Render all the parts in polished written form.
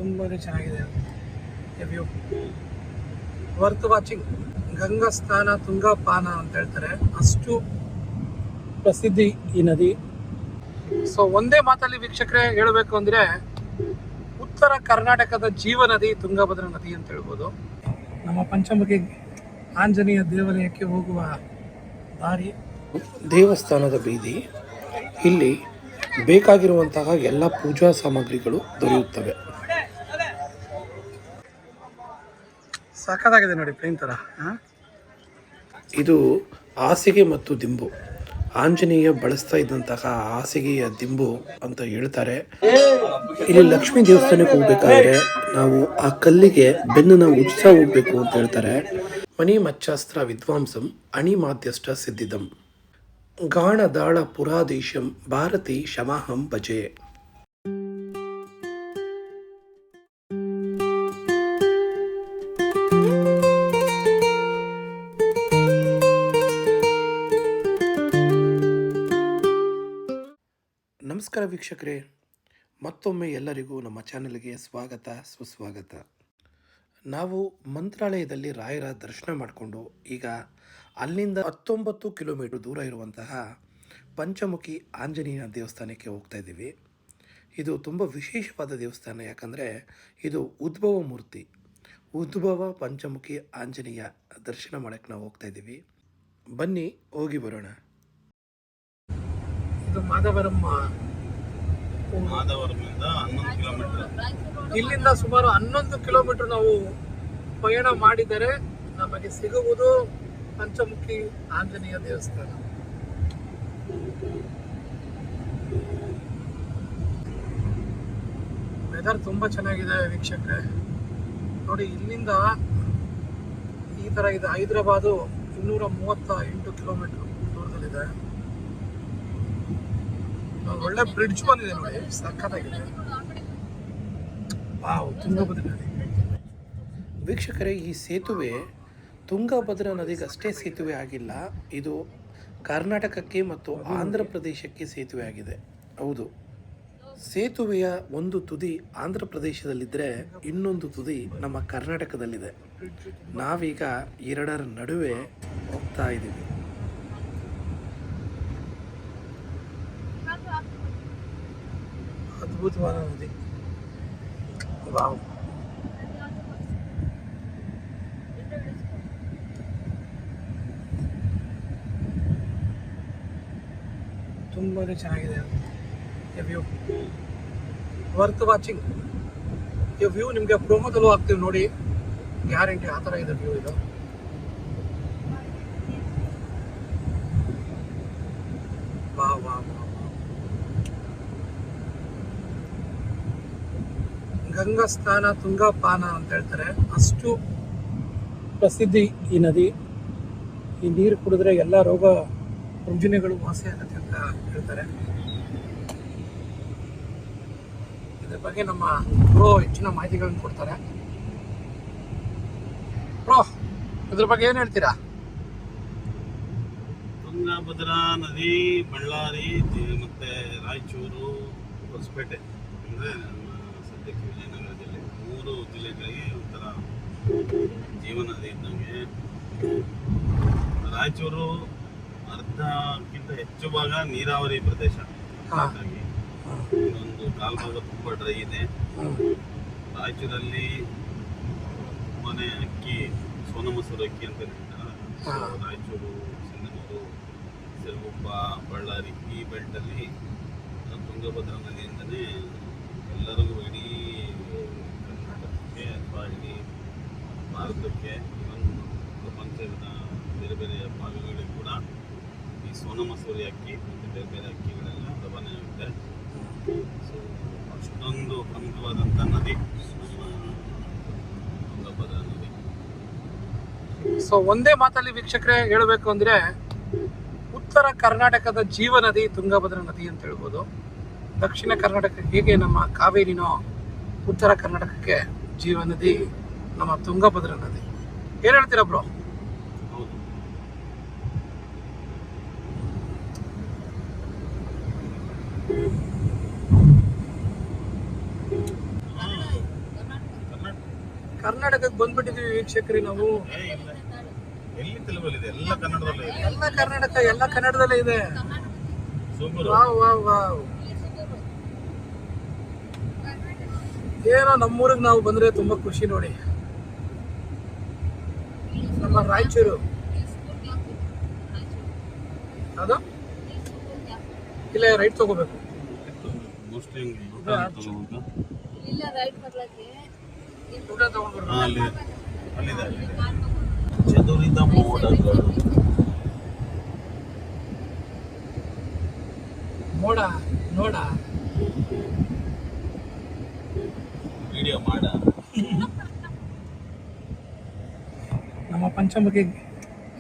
ತುಂಬಾ ಚೆನ್ನಾಗಿದೆ view, worth watching. Ganga ಸ್ನಾನ ತುಂಗಾ ಪಾನ ಅಂತ ಹೇಳ್ತಾರೆ, ಅಷ್ಟು ಪ್ರಸಿದ್ಧಿ ಈ ನದಿ. ಸೊ ಒಂದೇ ಮಾತಲ್ಲಿ ವೀಕ್ಷಕರೇ ಹೇಳಬೇಕು ಅಂದರೆ ಉತ್ತರ ಕರ್ನಾಟಕದ ಜೀವ ನದಿ ತುಂಗಭದ್ರಾ ನದಿ ಅಂತ ಹೇಳ್ಬೋದು. ನಮ್ಮ ಪಂಚಮುಖಿ ಆಂಜನೇಯ ದೇವಾಲಯಕ್ಕೆ ಹೋಗುವ ದಾರಿ, ದೇವಸ್ಥಾನದ ಬೀದಿ. ಇಲ್ಲಿ ಬೇಕಾಗಿರುವಂತಹ ಎಲ್ಲ ಪೂಜಾ ಸಾಮಗ್ರಿಗಳು ದೊರೆಯುತ್ತವೆ. ಸಖತ್ತಾಗಿದೆ ನೋಡಿ, ಪ್ಲೇನ್ ಥರ. ಇದು ಹಾಸಿಗೆ ಮತ್ತು ದಿಂಬು. ಆಂಜನೇಯ ಬಳಸ್ತಾ ಇದ್ದಂತಹ ಹಾಸಿಗೆಯ ದಿಂಬು ಅಂತ ಹೇಳ್ತಾರೆ. ಇಲ್ಲಿ ಲಕ್ಷ್ಮೀ ದೇವಸ್ಥಾನಕ್ಕೆ ಹೋಗ್ಬೇಕಾದ್ರೆ ನಾವು ಆ ಕಲ್ಲಿಗೆ ಬೆನ್ನನ್ನು ಉಜ್ತಾ ಹೋಗ್ಬೇಕು ಅಂತ ಹೇಳ್ತಾರೆ. ಮನಿ ಮಚ್ಚಾಸ್ತ್ರ ವಿದ್ವಾಂಸಂ ಅಣಿ ಮಾಧ್ಯಷ್ಟ ಸಿದ್ಧಿದಂ ಗಾಣ ದಾಳ ಪುರಾದೇಶಂ ಭಾರತಿ ಶಮಾಹಂ ಭಜೆ. ನಮಸ್ಕಾರ ವೀಕ್ಷಕರೇ, ಮತ್ತೊಮ್ಮೆ ಎಲ್ಲರಿಗೂ ನಮ್ಮ ಚಾನೆಲ್ಗೆ ಸ್ವಾಗತ ಸುಸ್ವಾಗತ. ನಾವು ಮಂತ್ರಾಲಯದಲ್ಲಿ ರಾಯರ ದರ್ಶನ ಮಾಡಿಕೊಂಡು ಈಗ ಅಲ್ಲಿಂದ 19 ಕಿಲೋಮೀಟರ್ ದೂರ ಇರುವಂತಹ ಪಂಚಮುಖಿ ಆಂಜನೇಯ ದೇವಸ್ಥಾನಕ್ಕೆ ಹೋಗ್ತಾ ಇದ್ದೀವಿ. ಇದು ತುಂಬ ವಿಶೇಷವಾದ ದೇವಸ್ಥಾನ, ಯಾಕಂದರೆ ಇದು ಉದ್ಭವ ಮೂರ್ತಿ, ಉದ್ಭವ ಪಂಚಮುಖಿ ಆಂಜನೇಯ ದರ್ಶನ ಮಾಡೋಕ್ಕೆ ನಾವು ಹೋಗ್ತಾ ಇದ್ದೀವಿ. ಬನ್ನಿ ಹೋಗಿ ಬರೋಣ. ಇದು ಮಾಧವರಮ್ಮ. ಮಾಧವರಮಿಂದ 11 ಕಿಲೋಮೀಟರ್, ಇಲ್ಲಿಂದ ಸುಮಾರು 11 ಕಿಲೋಮೀಟರ್ ನಾವು ಪಯಣ ಮಾಡಿದರೆ ನಮಗೆ ಸಿಗುವುದು ಪಂಚಮುಖಿ ಆಂಜನೇಯ ದೇವಸ್ಥಾನ. ವೆದರ್ ತುಂಬಾ ಚೆನ್ನಾಗಿದೆ ವೀಕ್ಷಕರೇ. ನೋಡಿ, ಇಲ್ಲಿಂದ ಈ ತರ ಇದೆ. ಹೈದರಾಬಾದು 238 ಕಿಲೋಮೀಟರ್ ದೂರದಲ್ಲಿದೆ. ಒಳ್ಳೆ ಬ್ರಿಡ್ಜ್ ಬಂದಿದೆ ನೋಡಿ, ಸಖತ್ತಾಗಿದೆ. ವಾವ್, ತುಂಗಭದ್ರಾ ನದಿ. ವೀಕ್ಷಕರೇ, ಈ ಸೇತುವೆ ತುಂಗಭದ್ರಾ ನದಿಗಷ್ಟೇ ಸೇತುವೆ ಆಗಿಲ್ಲ, ಇದು ಕರ್ನಾಟಕಕ್ಕೆ ಮತ್ತು ಆಂಧ್ರ ಪ್ರದೇಶಕ್ಕೆ ಸೇತುವೆ ಆಗಿದೆ. ಹೌದು, ಸೇತುವೆಯ ಒಂದು ತುದಿ ಆಂಧ್ರ ಪ್ರದೇಶದಲ್ಲಿದ್ದರೆ ಇನ್ನೊಂದು ತುದಿ ನಮ್ಮ ಕರ್ನಾಟಕದಲ್ಲಿದೆ. ನಾವೀಗ ಎರಡರ ನಡುವೆ ಹೋಗ್ತಾ ಇದ್ದೀವಿ. ಅದ್ಭುತವಾದ ನದಿ. ವಾವ್, ತುಂಬಾ ಚೆನ್ನಾಗಿದೆ ವ್ಯೂ, ವರ್ತ್ ವಾಚಿಂಗ್. ಈ ವ್ಯೂ ನಿಮಗೆ ಪ್ರೋಮೋದಲ್ಲೂ ಹಾಕ್ತೀವಿ ನೋಡಿ, ಗ್ಯಾರಂಟಿ. ಆ ಥರ ಇದೆ ವ್ಯೂ ಇದು. ವಾ ವಾ ವಾ. ಗಂಗಾ ಸ್ನಾನ ತುಂಗಾ ಪಾನ ಅಂತ ಹೇಳ್ತಾರೆ, ಅಷ್ಟು ಪ್ರಸಿದ್ಧಿ ಈ ನದಿ. ಈ ನೀರು ಕುಡಿದ್ರೆ ಎಲ್ಲ ರೋಗ ರುಜಿನಗಳು ವಾಸಿ ಆಗುತ್ತೆ ಅಂತ ಹೇಳ್ತಾರೆ. ಇದ್ರ ಬಗ್ಗೆ ನಮ್ಮ ಪ್ರೋ ಹೆಚ್ಚಿನ ಮಾಹಿತಿಗಳನ್ನು ಕೊಡ್ತಾರೆ. ಪ್ರೋ, ಇದ್ರ ಬಗ್ಗೆ ಏನು ಹೇಳ್ತೀರಾ? ತುಂಗಭದ್ರಾ ನದಿ ಬಳ್ಳಾರಿ ಮತ್ತೆ ರಾಯಚೂರು, ಹೊಸಪೇಟೆ ಅಂದರೆ ಸದ್ಯಕ್ಕೆ ವಿಜಯನಗರ ಜಿಲ್ಲೆ, 3 ಜಿಲ್ಲೆಗಳಿಗೆ ಒಂಥರ ಜೀವನದಿ ಇದ್ದಂಗೆ. ರಾಯಚೂರು ಅರ್ಧಕ್ಕಿಂತ ಹೆಚ್ಚು ಭಾಗ ನೀರಾವರಿ ಪ್ರದೇಶ, ಹಾಗಾಗಿ ಇನ್ನೊಂದು ಕಾಲ್ಭಾಗ ತುಂಬ ಡ್ರೈ ಇದೆ. ರಾಯಚೂರಲ್ಲಿ ತುಂಬಾನೇ ಅಕ್ಕಿ, ಸೋನ ಮಸೂರು ಅಕ್ಕಿ ಅಂತ ಹೇಳ್ತಾರೆ. ರಾಯಚೂರು, ಸಿಂಧನೂರು, ಸಿರುಗುಪ್ಪ, ಬಳ್ಳಾರಿ ಈ ಬೆಲ್ಟಲ್ಲಿ ತುಂಗಭದ್ರಾ ನದಿಯಿಂದಲೇ ಎಲ್ಲರಿಗೂ, ಇಡೀ ಕರ್ನಾಟಕಕ್ಕೆ ಅಥವಾ ಇಡೀ ಭಾರತಕ್ಕೆ, ಇವನ್ ಪ್ರಪಂಚದ ಬೇರೆ ಬೇರೆ ಭಾಗಗಳಿಗೆ ಕೂಡ ಈ ಸೋನ ಮಸೂರಿ ಅಕ್ಕಿ ಮತ್ತು ಬೇರೆ ಬೇರೆ ಅಕ್ಕಿಗಳೆಲ್ಲ ರವಾನೆ ಆಗುತ್ತೆ. ಸೊ ಅಷ್ಟೊಂದು ಪ್ರಮುಖವಾದಂಥ ನದಿ ತುಂಗಭದ್ರಾ ನದಿ. ಸೊ ಒಂದೇ ಮಾತಲ್ಲಿ ವೀಕ್ಷಕರೇ ಹೇಳಬೇಕು ಅಂದರೆ ಉತ್ತರ ಕರ್ನಾಟಕದ ಜೀವ ನದಿ ತುಂಗಭದ್ರಾ ನದಿ ಅಂತ ಹೇಳ್ಬೋದು. ದಕ್ಷಿಣ ಕರ್ನಾಟಕಕ್ಕೆ ಹೇಗೆ ನಮ್ಮ ಕಾವೇರಿನೋ, ಉತ್ತರ ಕರ್ನಾಟಕಕ್ಕೆ ಜೀವ ನದಿ ನಮ್ಮ ತುಂಗಭದ್ರಾ ನದಿ. ಏನು ಹೇಳ್ತೀರಾ ಬ್ರೋ? ಕರ್ನಾಟಕಕ್ಕೆ ಬಂದ್ಬಿಟ್ಟಿದೀವಿ ವೀಕ್ಷಕರಿ ನಾವು. ಇಲ್ಲ, ಎಲ್ಲಿ ತೆಲುಗಲ್ಲಿದೆ, ಎಲ್ಲ ಕನ್ನಡದಲ್ಲೇ ಇದೆ. ಎಲ್ಲ ಕರ್ನಾಟಕ, ಎಲ್ಲ ಕನ್ನಡದಲ್ಲೇ ಇದೆ. ಸೂಪರ್. Wow wow wow. ಏನೋ ನಮ್ಮೂರಿಗೆ ನಾವು ಬಂದ್ರೆ ತುಂಬಾ ಖುಷಿ ನೋಡಿ. ನಮ್ಮ ರಾಯಚೂರು ಅದು ಇಲ್ಲ, ರೈಟ್ ತಗೋಬೇಕು. ಮೋಸ್ಟ್ಲಿ ಇಲ್ಲ ರೈಟ್ ಬರ್ಲಕ್ಕೆ ಊಟ ತಗೊಂಡ್ಬರ್ಬೇಕು. ಅಲ್ಲಿದೆ ಚದುರಿದ ಮೋಡಗಳು. ಮೋಡ ನೋಡ ವಿಡಿಯೋ ಮಾಡ. ನಮ್ಮ ಪಂಚಮುಖಿ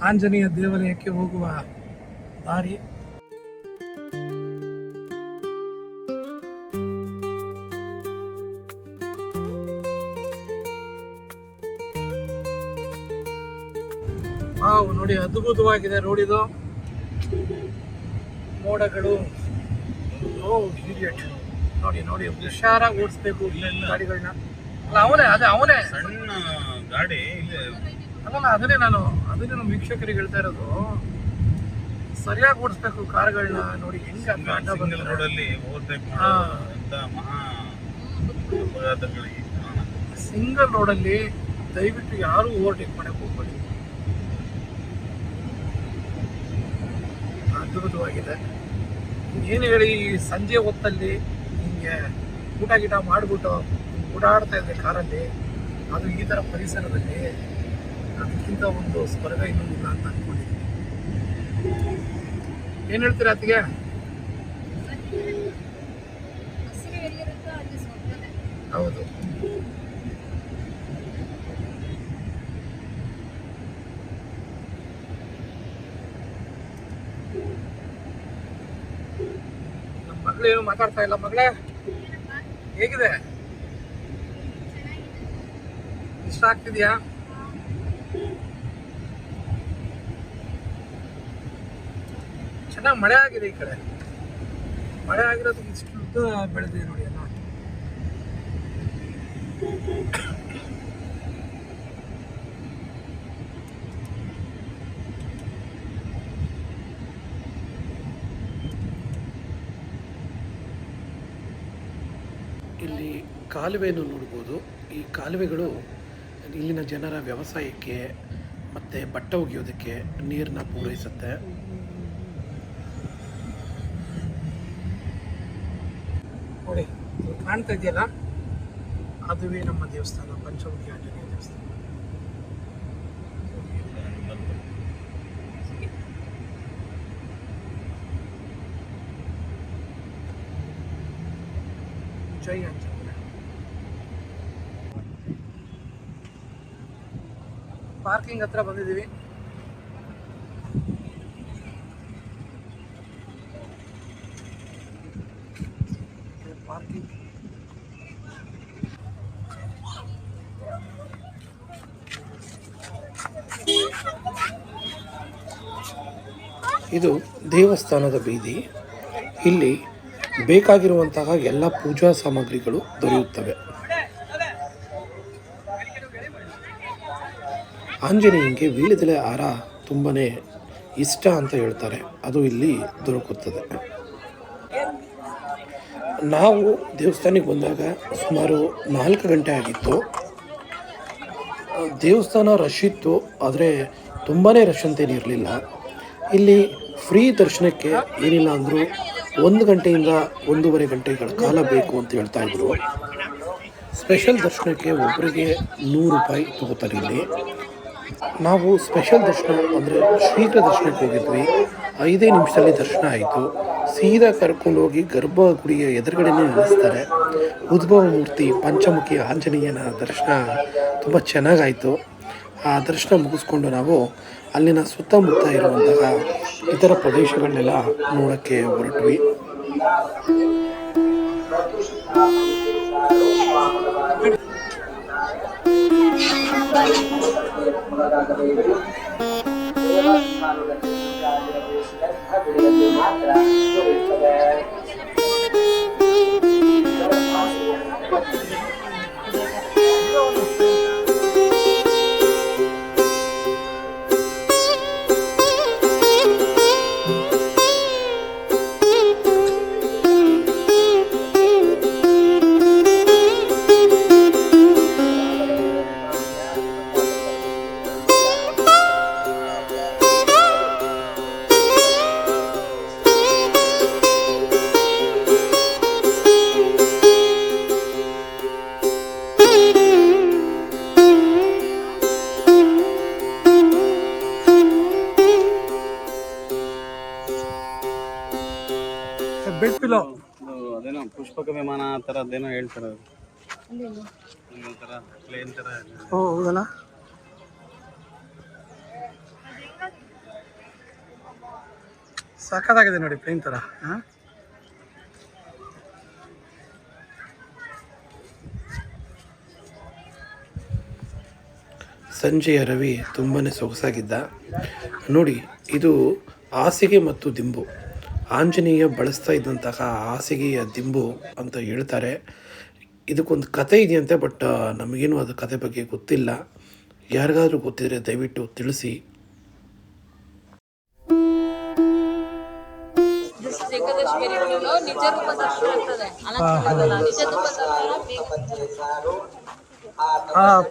ಆಂಜನೇಯ ದೇವಾಲಯಕ್ಕೆ ಹೋಗುವ ದಾರಿ. ವಾವ್ ನೋಡಿ, ಅದ್ಭುತವಾಗಿದೆ ರೋಡ್ ಇದು. ಮೋಡಗಳು. ನೋಡಿ ನೋಡಿ, ಹುಷಾರಾಗಿ ಓಡಿಸ್ಬೇಕು ಗಾಡಿಗಳನ್ನ. ಅಲ್ಲ ಅವನೇ, ಅದೇ ಅವನೇ ಸಣ್ಣ ಗಾಡಿ ಇಲ್ಲಿ. ಅಲ್ಲಲ್ಲ, ಅದನ್ನೇ ನಮ್ಮ ವೀಕ್ಷಕರಿಗೆ ಹೇಳ್ತಾ ಇರೋದು. ಸರಿಯಾಗಿ ಓಡಿಸ್ಬೇಕು ಕಾರ್ಗಳನ್ನ. ನೋಡಿ ಹೆಂಗ ಸಿಂಗಲ್ ರೋಡಲ್ಲಿ ಓವರ್ಟೇಕ್ ಅಂತ ಮಹಾ ಅಪಘಾತಗಳಿಗೆ ಕಾರಣ. ಸಿಂಗಲ್ ರೋಡಲ್ಲಿ ದಯವಿಟ್ಟು ಯಾರು ಓವರ್ಟೇಕ್ ಮಾಡಕ್ಕೆ ಹೋಗ್ಬೇಡಿ. ಅದ್ಭುತವಾಗಿದೆ. ಏನು ಹೇಳಿ, ಸಂಜೆ ಹೊತ್ತಲ್ಲಿ ಹಿಂಗೆ ಊಟ ಗೀಟ ಮಾಡಿಬಿಟ್ಟು ಓಡಾಡ್ತಾ ಇದ್ದೆ ಕಾರಲ್ಲಿ, ಅದು ಈ ಥರ ಪರಿಸರದಲ್ಲಿ, ಅದಕ್ಕಿಂತ ಒಂದು ಸ್ವರ್ಗ ಇನ್ನೊಂದಿಲ್ಲ ಅಂತ ಅಂದ್ಕೊಂಡಿದ್ದೀನಿ. ಏನು ಹೇಳ್ತೀರಾ ಅತ್ತಿಗೆ? ಹಸಿರು ಎಲ್ಲಿರುತ್ತೋ ಅಲ್ಲಿ ಸ್ವರ್ಗನೇ. ಹೌದು. ನಮ್ಮ ಮಗಳೇನು ಮಾತಾಡ್ತಾ ಇಲ್ಲ. ಮಗಳೇ ಹೇಗಿದೆ? ಇಷ್ಟ ಆಗ್ತಿದ್ಯಾ? ಚೆನ್ನಾಗಿ ಮಳೆ ಆಗಿದೆ ಈ ಕಡೆ. ಮಳೆ ಆಗಿರೋದು ಇಷ್ಟು ಉದ್ದ ಬೆಳೆದಿದೆ ನೋಡಿ ಎಲ್ಲ. ಇಲ್ಲಿ ಕಾಲುವೆಯನ್ನು ನೋಡ್ಬೋದು. ಈ ಕಾಲುವೆಗಳು ಇಲ್ಲಿನ ಜನರ ವ್ಯವಸಾಯಕ್ಕೆ ಮತ್ತು ಬಟ್ಟೆ ಒಗೆಯೋದಕ್ಕೆ ನೀರನ್ನ ಪೂರೈಸುತ್ತೆ. ನೋಡಿ ಕಾಣ್ತಾ ಇದೆಯಲ್ಲ, ಅದುವೇ ನಮ್ಮ ದೇವಸ್ಥಾನ, ಪಂಚಮುಖಿ ಆಂಜನೇಯ ದೇವಸ್ಥಾನ. ಜೈ ಆಂಜನೇಯ. ಪಾರ್ಕಿಂಗ್ ಹತ್ರ ಬಂದಿದ್ದೀವಿ. ಪಾರ್ಕಿಂಗ್ ಇದು ದೇವಸ್ಥಾನದ ಬೀದಿ. ಇಲ್ಲಿ ಬೇಕಾಗಿರುವಂತಹ ಎಲ್ಲ ಪೂಜಾ ಸಾಮಗ್ರಿಗಳು ದೊರೆಯುತ್ತವೆ. ಆಂಜನೇಯನಿಗೆ ವೀಳ್ಯದೆಲೆ ಹಾರ ತುಂಬಾ ಇಷ್ಟ ಅಂತ ಹೇಳ್ತಾರೆ. ಅದು ಇಲ್ಲಿ ದೊರಕುತ್ತದೆ. ನಾವು ದೇವಸ್ಥಾನಕ್ಕೆ ಬಂದಾಗ ಸುಮಾರು 4 ಗಂಟೆ ಆಗಿತ್ತು. ದೇವಸ್ಥಾನ ರಶ್ ಇತ್ತು, ಆದರೆ ತುಂಬಾ ರಶ್ ಅಂತೇನಿರಲಿಲ್ಲ. ಇಲ್ಲಿ ಫ್ರೀ ದರ್ಶನಕ್ಕೆ ಏನಿಲ್ಲ ಅಂದರೂ 1 ಗಂಟೆಯಿಂದ 1.5 ಗಂಟೆಗಳ ಕಾಲ ಬೇಕು ಅಂತ ಹೇಳ್ತಾ ಇದ್ರು. ಸ್ಪೆಷಲ್ ದರ್ಶನಕ್ಕೆ ಒಬ್ಬರಿಗೆ 100 ರೂಪಾಯಿ ತಗೋತಾರೆ ಇಲ್ಲಿ. ನಾವು ಸ್ಪೆಷಲ್ ದರ್ಶನ ಅಂದರೆ ಶೀಘ್ರ ದರ್ಶನಕ್ಕೆ ಹೋಗಿದ್ವಿ. 5 ನಿಮಿಷದಲ್ಲಿ ದರ್ಶನ ಆಯಿತು. ಸೀದಾ ಕರ್ಕೊಂಡೋಗಿ ಗರ್ಭಗುಡಿಯ ಎದುರುಗಡೆನೇ ನಿಲ್ಲಿಸ್ತಾರೆ. ಉದ್ಭವ ಮೂರ್ತಿ ಪಂಚಮುಖಿ ಆಂಜನೇಯನ ದರ್ಶನ ತುಂಬ ಚೆನ್ನಾಗಾಯಿತು. ಆ ದರ್ಶನ ಮುಗಿಸ್ಕೊಂಡು ನಾವು ಅಲ್ಲಿನ ಸುತ್ತಮುತ್ತ ಇರುವಂತಹ ಇತರ ಪ್ರದೇಶಗಳನ್ನೆಲ್ಲ ನೋಡೋಕ್ಕೆ ಹೊರಟ್ವಿ. ಪುಷ್ಪಕ ವಿಮಾನ ಆ ಥರದ್ದೇನೋ ಹೇಳ್ತಾರೆ ಅದು. ಅಲ್ಲಿ ಇಲ್ಲಿ. ಇಲ್ಲಿ ಒಂಥರ ಪ್ಲೇನ್ ಥರ ಇದೆ. ಓ ಹೌದಲ್ಲ, ಸಖತ್ತಾಗಿದೆ ನೋಡಿ ಪ್ಲೇನ್ ಥರ. ಹಾಂ, ಸಂಜೆಯ ರವಿ ತುಂಬಾ ಸೊಗಸಾಗಿದ್ದ ನೋಡಿ. ಇದು ಹಾಸಿಗೆ ಮತ್ತು ದಿಂಬು, ಆಂಜನೇಯ ಬಳಸ್ತಾ ಇದ್ದಂತಹ ಹಾಸಿಗೆಯ ದಿಂಬು ಅಂತ ಹೇಳ್ತಾರೆ. ಇದಕ್ಕೊಂದು ಕತೆ ಇದೆಯಂತೆ, ಬಟ್ ನಮಗೇನು ಅದು ಕತೆ ಬಗ್ಗೆ ಗೊತ್ತಿಲ್ಲ. ಯಾರಿಗಾದ್ರೂ ಗೊತ್ತಿದ್ರೆ ದಯವಿಟ್ಟು ತಿಳಿಸಿ. ಏಕಾದಶಿ ವೇಳೆಯಲ್ಲಿರೋ ನಿಜ ರೂಪ ದರ್ಶನ ಆಗ್ತದೆ. ಅಲಂಕಾರದಲ್ಲ, ನಿಜ ರೂಪ ದರ್ಶನ ಬೇಗ.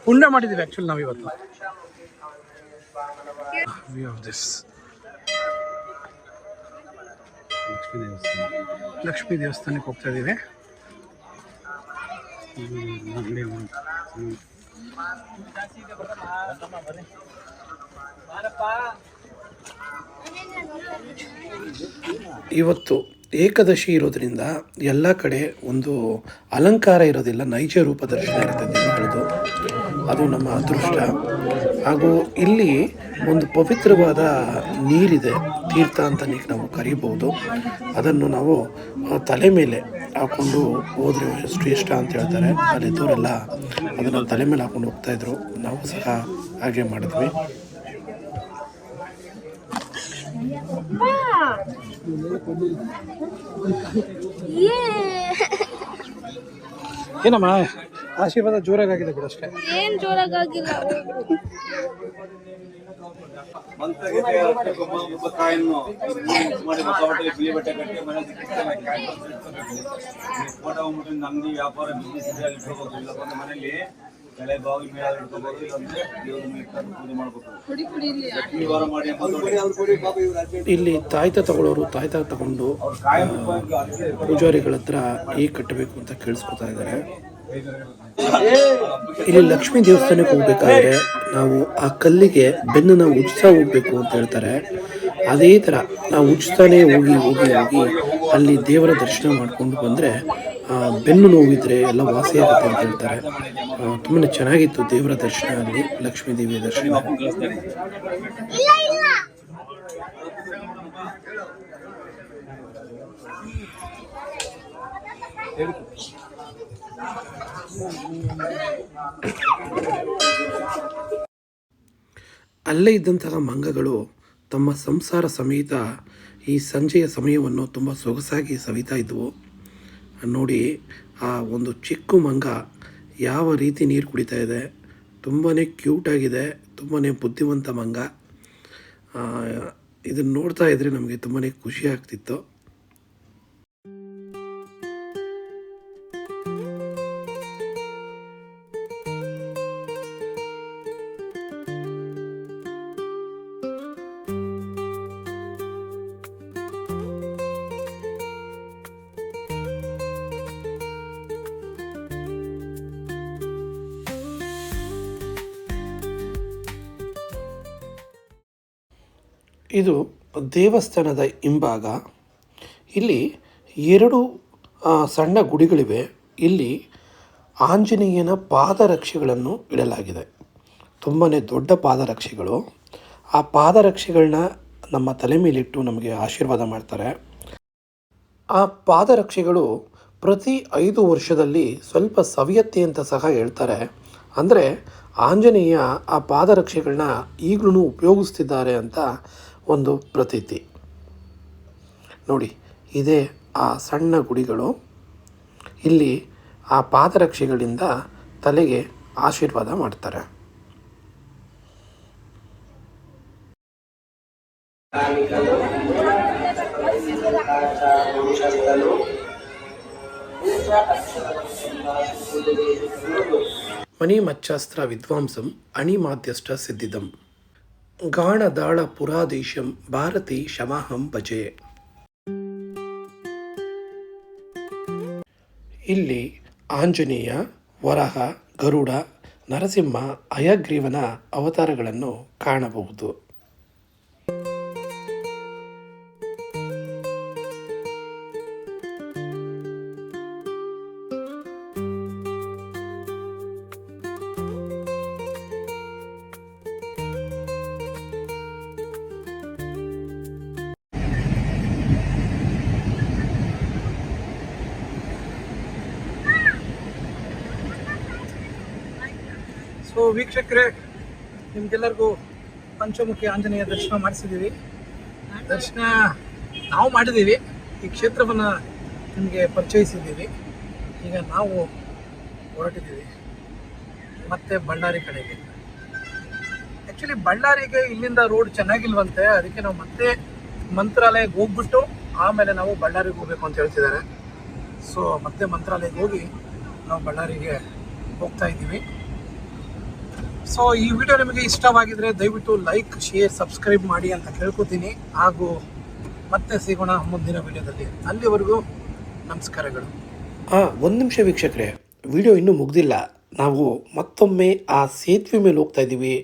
ಪುಣ್ಯ ಮಾಡಿದ್ದೀವಿ ಆ್ಯಕ್ಚುಲಿ ನಾವು ಇವತ್ತು. ವ್ಯೂ ಆಫ್ ದಿಸ್ ಲಕ್ಷ್ಮೀ ದೇವಸ್ಥಾನ. ಲಕ್ಷ್ಮೀ ದೇವಸ್ಥಾನಕ್ಕೆ ಹೋಗ್ತಾ ಇದ್ದೀವಿ. ಅಂಗಡಿ ಇವತ್ತು ಏಕಾದಶಿ ಇರೋದ್ರಿಂದ ಎಲ್ಲ ಕಡೆ ಒಂದು ಅಲಂಕಾರ ಇರೋದಿಲ್ಲ, ನೈಜ ರೂಪ ದರ್ಶನ ಇರುತ್ತೆ ದೇವಗಳದು. ಅದು ನಮ್ಮ ಅದೃಷ್ಟ. ಹಾಗೂ ಇಲ್ಲಿ ಒಂದು ಪವಿತ್ರವಾದ ನೀರಿದೆ, ತೀರ್ಥ ಅಂತ ನಾವು ಕರೀಬೋದು. ಅದನ್ನು ನಾವು ತಲೆ ಮೇಲೆ ಹಾಕ್ಕೊಂಡು ಹೋದ್ರೆ ಶ್ರೇಷ್ಠ ಅಂತ ಹೇಳ್ತಾರೆ. ಅಲ್ಲಿದ್ದವರೆಲ್ಲ ಅದನ್ನು ತಲೆ ಮೇಲೆ ಹಾಕ್ಕೊಂಡು ಹೋಗ್ತಾಯಿದ್ರು. ನಾವು ಸಹ ಹಾಗೆ ಮಾಡಿದ್ವಿ. ಏನಮ್ಮ ಆಶೀರ್ವಾದ ಜೋರಾಗಿದೆ ಬಿಡು ಅಷ್ಟೇ. ಏನ್ ಜೋರಾಗಿಲ್ಲ. ನಮ್ದು ವ್ಯಾಪಾರ ಬಿಸ್ನೆಸ್ ಇದೆ, ಅಲ್ಲಿ ಹೋಗ್ಬೋದು. ಇಲ್ಲ ಬಂದು ಮನೇಲಿ ತಲೆ ಬಾವಿ ಮೇಲೆ ಇಟ್ಕೋಬಹುದು, ಇಲ್ಲಾಂದ್ರೆ ದೇವ್ರ ಮೇಲೆ ಪೂಜೆ ಮಾಡ್ಬೇಕು. ಶನಿವಾರ ಮಾಡಿ ಇಲ್ಲಿ ತಾಯ್ತ ತಗೊಳ್ಳೋರು ತಾಯ್ತ ತಗೊಂಡು ಪೂಜಾರಿಗಳ ಹತ್ರ ಹೇಗೆ ಕಟ್ಟಬೇಕು ಅಂತ ಕೇಳಿಸ್ಕೊತಾ ಇದ್ದಾರೆ. ಇಲ್ಲಿ ಲಕ್ಷ್ಮೀ ದೇವಸ್ಥಾನಕ್ಕೆ ಹೋಗ್ಬೇಕಾದ್ರೆ ನಾವು ಆ ಕಲ್ಲಿಗೆ ಬೆನ್ನನ್ನು ಉಜ್ತಾ ಹೋಗ್ಬೇಕು ಅಂತ ಹೇಳ್ತಾರೆ. ಅದೇ ಥರ ನಾವು ಉಜ್ತಾನೆ ಹೋಗಿ ಹೋಗಿ ಹೋಗಿ ಅಲ್ಲಿ ದೇವರ ದರ್ಶನ ಮಾಡ್ಕೊಂಡು ಬಂದರೆ ಬೆನ್ನು ನೋವಿದ್ರೆ ಎಲ್ಲ ವಾಸಿಯಾಗುತ್ತೆ ಅಂತ ಹೇಳ್ತಾರೆ. ತುಂಬಾ ಚೆನ್ನಾಗಿತ್ತು ದೇವರ ದರ್ಶನ, ಅಲ್ಲಿ ಲಕ್ಷ್ಮೀ ದೇವಿಯ ದರ್ಶನ. ಅಲ್ಲೇ ಇದ್ದಂತಹ ಮಂಗಗಳು ತಮ್ಮ ಸಂಸಾರ ಸಮೇತ ಈ ಸಂಜೆಯ ಸಮಯವನ್ನು ತುಂಬ ಸೊಗಸಾಗಿ ಸವಿತಾ ಇದ್ವು ನೋಡಿ. ಆ ಒಂದು ಚಿಕ್ಕ ಮಂಗ ಯಾವ ರೀತಿ ನೀರು ಕುಡಿತಾ ಇದೆ, ತುಂಬಾ ಕ್ಯೂಟಾಗಿದೆ, ತುಂಬಾ ಬುದ್ಧಿವಂತ ಮಂಗ. ಇದನ್ನು ನೋಡ್ತಾ ಇದ್ದರೆ ನಮಗೆ ತುಂಬಾ ಖುಷಿ ಆಗ್ತಿತ್ತು. ಇದು ದೇವಸ್ಥಾನದ ಹಿಂಭಾಗ. ಇಲ್ಲಿ 2 ಸಣ್ಣ ಗುಡಿಗಳಿವೆ. ಇಲ್ಲಿ ಆಂಜನೇಯನ ಪಾದರಕ್ಷೆಗಳನ್ನು ಇಡಲಾಗಿದೆ. ತುಂಬಾ ದೊಡ್ಡ ಪಾದರಕ್ಷೆಗಳು. ಆ ಪಾದರಕ್ಷೆಗಳನ್ನ ನಮ್ಮ ತಲೆ ಮೇಲಿಟ್ಟು ನಮಗೆ ಆಶೀರ್ವಾದ ಮಾಡ್ತಾರೆ. ಆ ಪಾದರಕ್ಷೆಗಳು ಪ್ರತಿ 5 ವರ್ಷದಲ್ಲಿ ಸ್ವಲ್ಪ ಸವಿಯತ್ತೆ ಅಂತ ಸಹ ಹೇಳ್ತಾರೆ. ಅಂದರೆ ಆಂಜನೇಯ ಆ ಪಾದರಕ್ಷೆಗಳನ್ನ ಈಗಲೂ ಉಪಯೋಗಿಸ್ತಿದ್ದಾರೆ ಅಂತ ಒಂದು ಪ್ರತೀತಿ ನೋಡಿ. ಇದೇ ಆ ಸಣ್ಣ ಗುಡಿಗಳು. ಇಲ್ಲಿ ಆ ಪಾದರಕ್ಷೆಗಳಿಂದ ತಲೆಗೆ ಆಶೀರ್ವಾದ ಮಾಡ್ತಾರೆ. ಮಣಿಮಚ್ಚಾಸ್ತ್ರ ವಿದ್ವಾಂಸಂ ಅಣಿಮಾಧ್ಯಷ್ಟ ಸಿದ್ಧಿದಂ ಗಾಣದಾಳ ಪುರಾದೇಶಂ ಭಾರತಿ ಶಮಾಹಂ ಭಜೆ. ಇಲ್ಲಿ ಆಂಜನೇಯ, ವರಹ, ಗರುಡ, ನರಸಿಂಹ, ಹಯಗ್ರೀವನ ಅವತಾರಗಳನ್ನು ಕಾಣಬಹುದು. ಸೊ ವೀಕ್ಷಕರೇ, ನಿಮ್ಗೆಲ್ಲರಿಗೂ ಪಂಚಮುಖಿ ಆಂಜನೇಯ ದರ್ಶನ ಮಾಡಿಸಿದ್ದೀವಿ. ದರ್ಶನ ನಾವು ಮಾಡಿದ್ದೀವಿ, ಈ ಕ್ಷೇತ್ರವನ್ನು ನಿಮಗೆ ಪರಿಚಯಿಸಿದ್ದೀವಿ. ಈಗ ನಾವು ಹೊರಟಿದ್ದೀವಿ ಮತ್ತೆ ಬಳ್ಳಾರಿ ಕಡೆಗೆ. ಆ್ಯಕ್ಚುಲಿ ಬಳ್ಳಾರಿಗೆ ಇಲ್ಲಿಂದ ರೋಡ್ ಚೆನ್ನಾಗಿಲ್ವಂತೆ, ಅದಕ್ಕೆ ನಾವು ಮತ್ತೆ ಮಂತ್ರಾಲಯಕ್ಕೆ ಹೋಗ್ಬಿಟ್ಟು ಆಮೇಲೆ ನಾವು ಬಳ್ಳಾರಿಗೆ ಹೋಗ್ಬೇಕು ಅಂತ ಹೇಳ್ತಿದ್ದಾರೆ. ಸೊ ಮತ್ತೆ ಮಂತ್ರಾಲಯಕ್ಕೆ ಹೋಗಿ ನಾವು ಬಳ್ಳಾರಿಗೆ ಹೋಗ್ತಾ ಇದ್ದೀವಿ. ಸೊ ಈ ವಿಡಿಯೋ ನಿಮಗೆ ಇಷ್ಟವಾಗಿದ್ರೆ ದಯವಿಟ್ಟು ಲೈಕ್, ಶೇರ್, ಸಬ್ಸ್ಕ್ರೈಬ್ ಮಾಡಿ ಅಂತ ಕೇಳ್ಕೊತೀನಿ. ಹಾಗೂ ಮತ್ತೆ ಸಿಗೋಣ ಮುಂದಿನ ವಿಡಿಯೋದಲ್ಲಿ. ಅಲ್ಲಿವರೆಗೂ ನಮಸ್ಕಾರಗಳು. ಒಂದು ನಿಮಿಷ ವೀಕ್ಷಕರೇ, ವಿಡಿಯೋ ಇನ್ನೂ ಮುಗ್ದಿಲ್ಲ. ನಾವು ಮತ್ತೊಮ್ಮೆ ಆ ಸೇತುವೆ ಮೇಲೆ ಹೋಗ್ತಾ ಇದ್ದೀವಿ,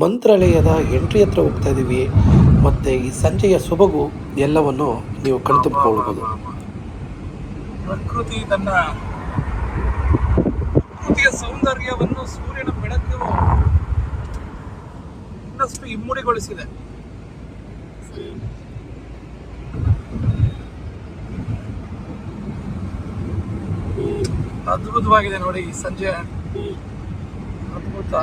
ಮಂತ್ರಾಲಯದ ಎಂಟ್ರಿ ಹತ್ರ ಹೋಗ್ತಾ ಇದ್ದೀವಿ. ಮತ್ತು ಈ ಸಂಜೆಯ ಸೊಬಗು ಎಲ್ಲವನ್ನು ನೀವು ಕಣ್ತುಂಬಿಕೊಳ್ಬೋದು. ಪ್ರಕೃತಿಯ ಸೌಂದರ್ಯವನ್ನು ಸೂರ್ಯನ ಬೆಳಕು ಇನ್ನಷ್ಟು ಇಮ್ಮಡಿಗೊಳಿಸಿದೆ. ಅದ್ಭುತವಾಗಿದೆ ನೋಡಿ ಈ ಸಂಜೆ, ಅದ್ಭುತ.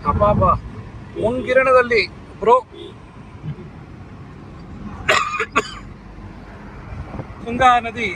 ಅಬ್ಬಾ, ಮುಂಗಿರಣದಲ್ಲಿ ಬ್ರೋ ತುಂಗಾ ನದಿ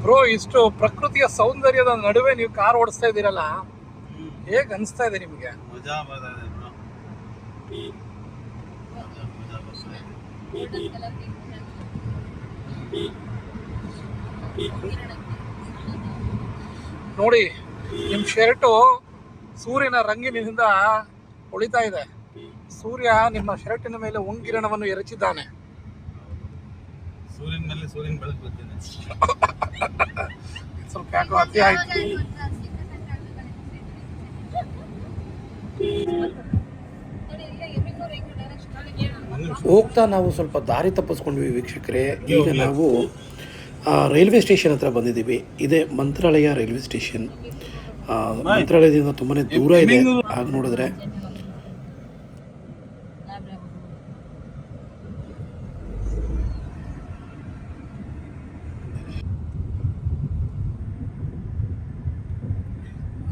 ಬ್ರೋ, ಇಷ್ಟು ಪ್ರಕೃತಿಯ ಸೌಂದರ್ಯದ ನಡುವೆ ನೀವು ಕಾರ್ ಓಡಿಸ್ತಾ ಇದ್ದೀರಲ್ಲ, ಹೇಗೆ ಅನಿಸ್ತಾ ಇದೆ ನಿಮಗೆ? ನೋಡಿ, ನಿಮ್ಮ ಶರ್ಟು ಸೂರ್ಯನ ರಂಗಿನಿಂದ ಹೊಳಿತಾ ಇದೆ. ಸೂರ್ಯ ನಿಮ್ಮ ಶರ್ಟಿನ ಮೇಲೆ ಉಂಗಿರಣವನ್ನು ಎರಚಿದ್ದಾನೆ. ಸೂರ್ಯನ ಮೇಲೆ ಸೂರ್ಯನ ಬೆಳಕು ಬರ್ತಿದೆ. ಸ್ವಲ್ಪ ಯಾಕೋ ಅತಿ ಆಯ್ತು. ಹೋಗ್ತಾ ನಾವು ಸ್ವಲ್ಪ ದಾರಿ ತಪ್ಪಿಸ್ಕೊಂಡ್ವಿ ವೀಕ್ಷಕರೇ. ಈಗ ನಾವು ರೈಲ್ವೆ ಸ್ಟೇಷನ್ ಹತ್ರ ಬಂದಿದ್ದೀವಿ. ಇದೇ ಮಂತ್ರಾಲಯ ರೈಲ್ವೆ ಸ್ಟೇಷನ್. ಮಂತ್ರಾಲಯದಿಂದ ತುಂಬಾ ದೂರ ಇದೆ. ಹಾಗೆ ನೋಡಿದ್ರೆ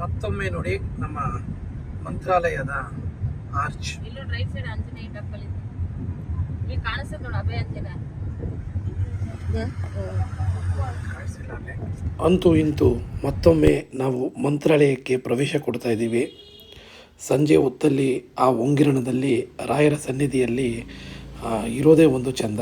ಮತ್ತೊಮ್ಮೆ ನೋಡಿ ನಮ್ಮ ಮಂತ್ರಾಲಯದ ಆರ್ಚ್. ಇಲ್ಲೂ ರೈಟ್ ಸೈಡ್ ಆಂಜನೇಯ ಟೆಂಪಲ್ ಇದೆ, ಇಲ್ಲಿ ಕಾಣಿಸ್ತದೆ ನೋಡಿ, ಅಭಯ ಆಂಜನೇಯ. ಅಂತೂ ಇಂತೂ ಮತ್ತೊಮ್ಮೆ ನಾವು ಮಂತ್ರಾಲಯಕ್ಕೆ ಪ್ರವೇಶ ಕೊಡ್ತಾ ಇದ್ದೀವಿ. ಸಂಜೆ ಹೊತ್ತಲ್ಲಿ ಆ ಉಂಗಿರಣದಲ್ಲಿ ರಾಯರ ಸನ್ನಿಧಿಯಲ್ಲಿ ಇರೋದೇ ಒಂದು ಚೆಂದ.